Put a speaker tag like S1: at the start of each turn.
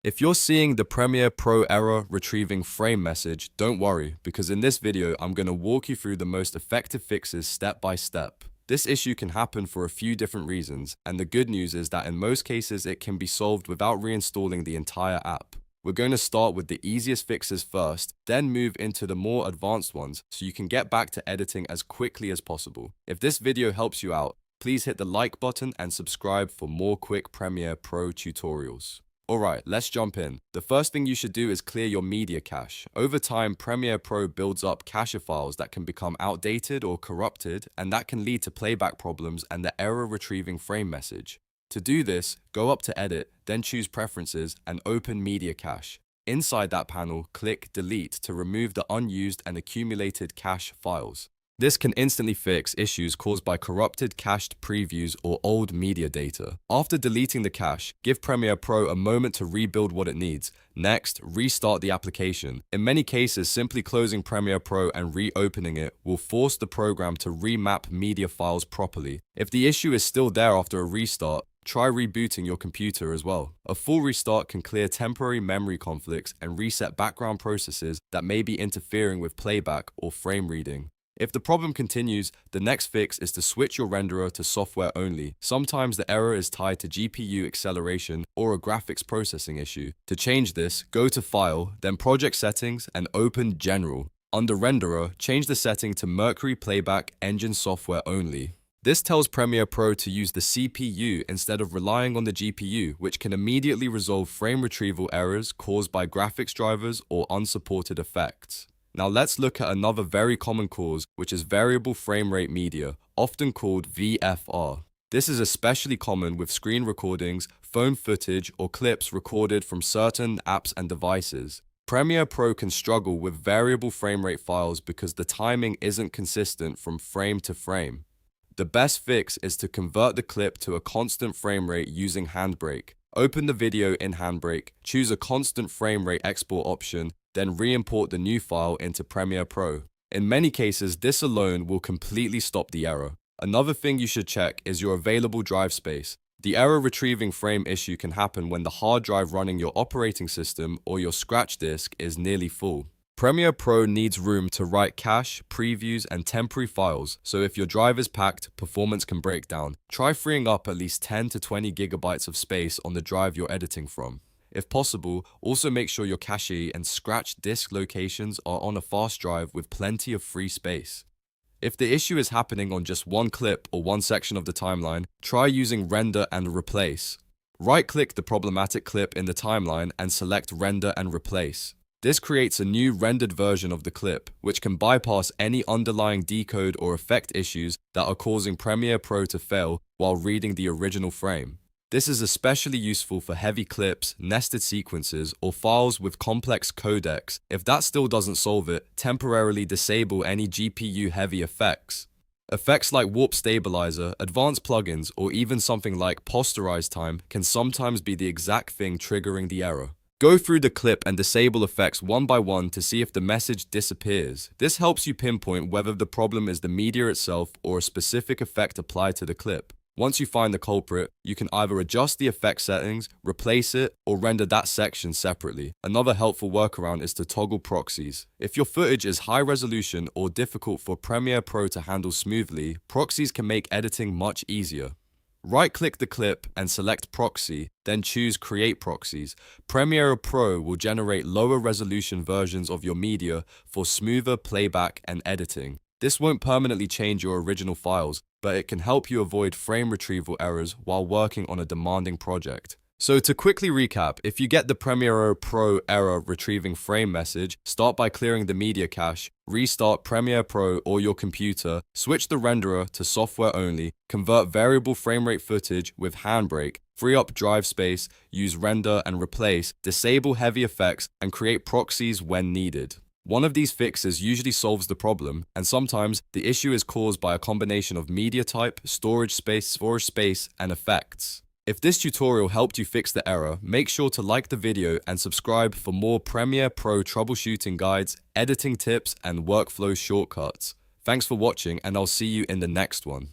S1: If you're seeing the Premiere Pro error retrieving frame message, don't worry, because in this video I'm going to walk you through the most effective fixes step by step. This issue can happen for a few different reasons, and the good news is that in most cases it can be solved without reinstalling the entire app. We're going to start with the easiest fixes first, then move into the more advanced ones so you can get back to editing as quickly as possible. If this video helps you out, please hit the like button and subscribe for more quick Premiere Pro tutorials. Alright, let's jump in. The first thing you should do is clear your media cache. Over time, Premiere Pro builds up cache files that can become outdated or corrupted, and that can lead to playback problems and the error retrieving frame message. To do this, go up to Edit, then choose Preferences and open Media Cache. Inside that panel, click Delete to remove the unused and accumulated cache files. This can instantly fix issues caused by corrupted cached previews or old media data. After deleting the cache, give Premiere Pro a moment to rebuild what it needs. Next, restart the application. In many cases, simply closing Premiere Pro and reopening it will force the program to remap media files properly. If the issue is still there after a restart, try rebooting your computer as well. A full restart can clear temporary memory conflicts and reset background processes that may be interfering with playback or frame reading. If the problem continues, the next fix is to switch your renderer to software only. Sometimes the error is tied to GPU acceleration or a graphics processing issue. To change this, go to File, then Project Settings and open General. Under Renderer, change the setting to Mercury Playback Engine Software Only. This tells Premiere Pro to use the CPU instead of relying on the GPU, which can immediately resolve frame retrieval errors caused by graphics drivers or unsupported effects. Now let's look at another very common cause, which is variable frame rate media, often called VFR. This is especially common with screen recordings, phone footage, or clips recorded from certain apps and devices. Premiere Pro can struggle with variable frame rate files because the timing isn't consistent from frame to frame. The best fix is to convert the clip to a constant frame rate using HandBrake. Open the video in HandBrake, choose a constant frame rate export option, then re-import the new file into Premiere Pro. In many cases, this alone will completely stop the error. Another thing you should check is your available drive space. The error retrieving frame issue can happen when the hard drive running your operating system or your scratch disk is nearly full. Premiere Pro needs room to write cache, previews, and temporary files, so if your drive is packed, performance can break down. Try freeing up at least 10 to 20 gigabytes of space on the drive you're editing from. If possible, also make sure your cache and scratch disk locations are on a fast drive with plenty of free space. If the issue is happening on just one clip or one section of the timeline, try using Render and Replace. Right-click the problematic clip in the timeline and select Render and Replace. This creates a new rendered version of the clip, which can bypass any underlying decode or effect issues that are causing Premiere Pro to fail while reading the original frame. This is especially useful for heavy clips, nested sequences, or files with complex codecs. If that still doesn't solve it, temporarily disable any GPU-heavy effects. Effects like warp stabilizer, advanced plugins, or even something like posterize time can sometimes be the exact thing triggering the error. Go through the clip and disable effects one by one to see if the message disappears. This helps you pinpoint whether the problem is the media itself or a specific effect applied to the clip. Once you find the culprit, you can either adjust the effect settings, replace it, or render that section separately. Another helpful workaround is to toggle proxies. If your footage is high resolution or difficult for Premiere Pro to handle smoothly, proxies can make editing much easier. Right-click the clip and select Proxy, then choose Create Proxies. Premiere Pro will generate lower resolution versions of your media for smoother playback and editing. This won't permanently change your original files, but it can help you avoid frame retrieval errors while working on a demanding project. So to quickly recap, if you get the Premiere Pro error retrieving frame message, start by clearing the media cache, restart Premiere Pro or your computer, switch the renderer to software only, convert variable frame rate footage with HandBrake, free up drive space, use Render and Replace, disable heavy effects, and create proxies when needed. One of these fixes usually solves the problem, and sometimes the issue is caused by a combination of media type, storage space, and effects. If this tutorial helped you fix the error, make sure to like the video and subscribe for more Premiere Pro troubleshooting guides, editing tips, and workflow shortcuts. Thanks for watching, and I'll see you in the next one.